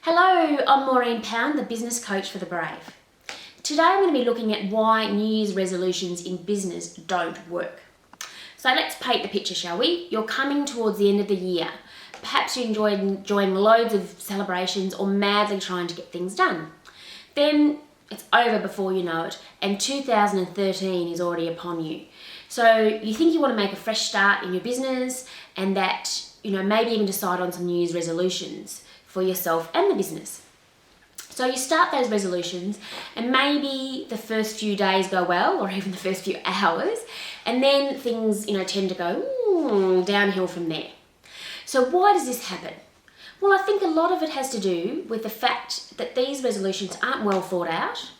Hello, I'm Maureen Pound, the business coach for the brave. Today I'm going to be looking at why New Year's resolutions in business don't work. So let's paint the picture, shall we? You're coming towards the end of the year. Perhaps you're enjoying loads of celebrations or madly trying to get things done. Then it's over before you know it, and 2013 is already upon you. So you think you want to make a fresh start in your business and that, maybe even decide on some New Year's resolutions for yourself and the business. So you start those resolutions and maybe the first few days go well, or even the first few hours, and then things tend to go downhill from there. So why does this happen? Well, I think a lot of it has to do with the fact that these resolutions aren't well thought out.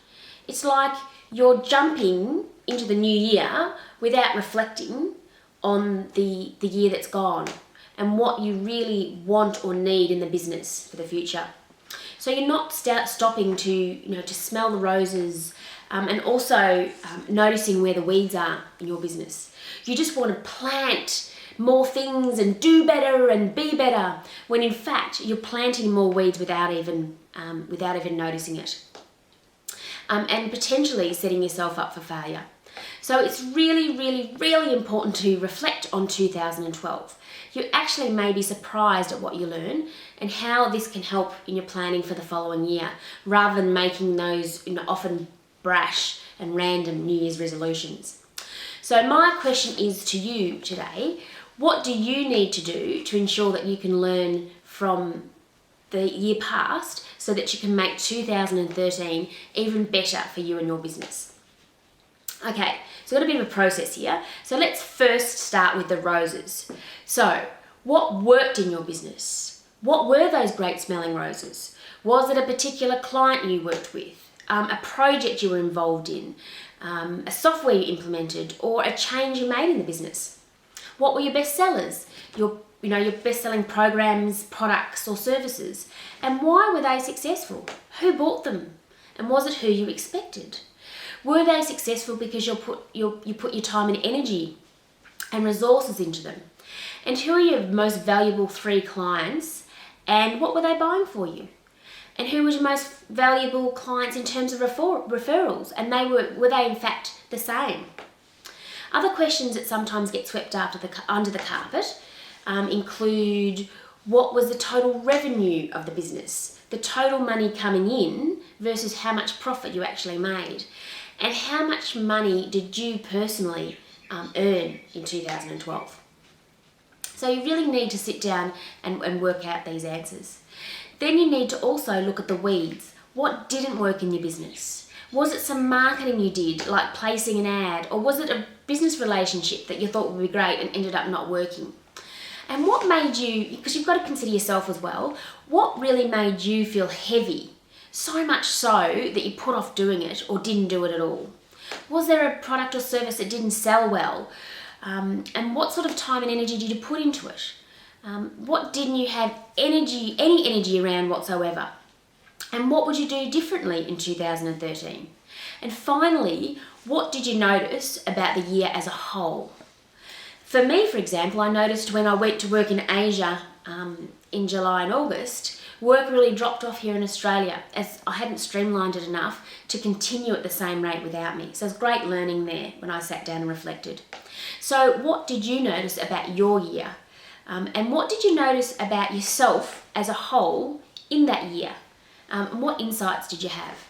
It's like you're jumping into the new year without reflecting on the year that's gone and what you really want or need in the business for the future. So you're not stopping to smell the roses and also noticing where the weeds are in your business. You just want to plant more things and do better and be better, when in fact you're planting more weeds without even noticing it, and potentially setting yourself up for failure. So it's really, really, really important to reflect on 2012. You actually may be surprised at what you learn and how this can help in your planning for the following year, rather than making those often brash and random New Year's resolutions. So my question is to you today: what do you need to do to ensure that you can learn from the year past so that you can make 2013 even better for you and your business? Okay, so we've got a bit of a process here. So let's first start with the roses. So what worked in your business? What were those great smelling roses? Was it a particular client you worked with, a project you were involved in, a software you implemented, or a change you made in the business? What were your best sellers? Your best-selling programs, products, or services? And why were they successful? Who bought them? And was it who you expected? Were they successful because you put your time and energy and resources into them? And who are your most valuable 3 clients, and what were they buying for you? And who was your most valuable clients in terms of referrals, and were they in fact the same? Other questions that sometimes get swept under the carpet include: what was the total revenue of the business? The total money coming in versus how much profit you actually made. And how much money did you personally earn in 2012? So you really need to sit down and work out these answers. Then you need to also look at the weeds. What didn't work in your business? Was it some marketing you did, like placing an ad? Or was it a business relationship that you thought would be great and ended up not working? And what made you, because you've got to consider yourself as well, what really made you feel heavy? So much so that you put off doing it or didn't do it at all? Was there a product or service that didn't sell well? And what sort of time and energy did you put into it? What didn't you have any energy around whatsoever? And what would you do differently in 2013? And finally, what did you notice about the year as a whole? For me, for example, I noticed when I went to work in Asia in July and August, work really dropped off here in Australia, as I hadn't streamlined it enough to continue at the same rate without me. So it was great learning there when I sat down and reflected. So what did you notice about your year? And what did you notice about yourself as a whole in that year? And what insights did you have?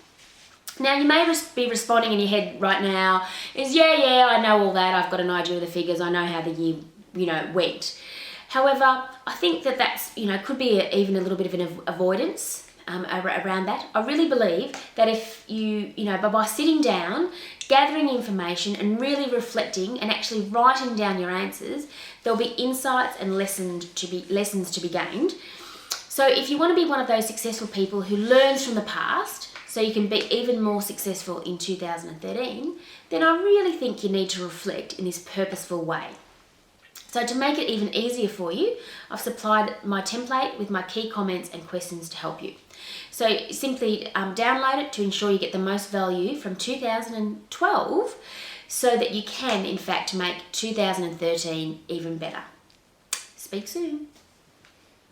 Now, you may be responding in your head right now is, yeah, I know all that. I've got an idea of the figures. I know how the year, went. However, I think that's, could be even a little bit of an avoidance around that. I really believe that if by sitting down, gathering information and really reflecting and actually writing down your answers, there'll be insights and lessons to be gained. So if you want to be one of those successful people who learns from the past so you can be even more successful in 2013, then I really think you need to reflect in this purposeful way. So to make it even easier for you, I've supplied my template with my key comments and questions to help you. So simply download it to ensure you get the most value from 2012 so that you can, in fact, make 2013 even better. Speak soon.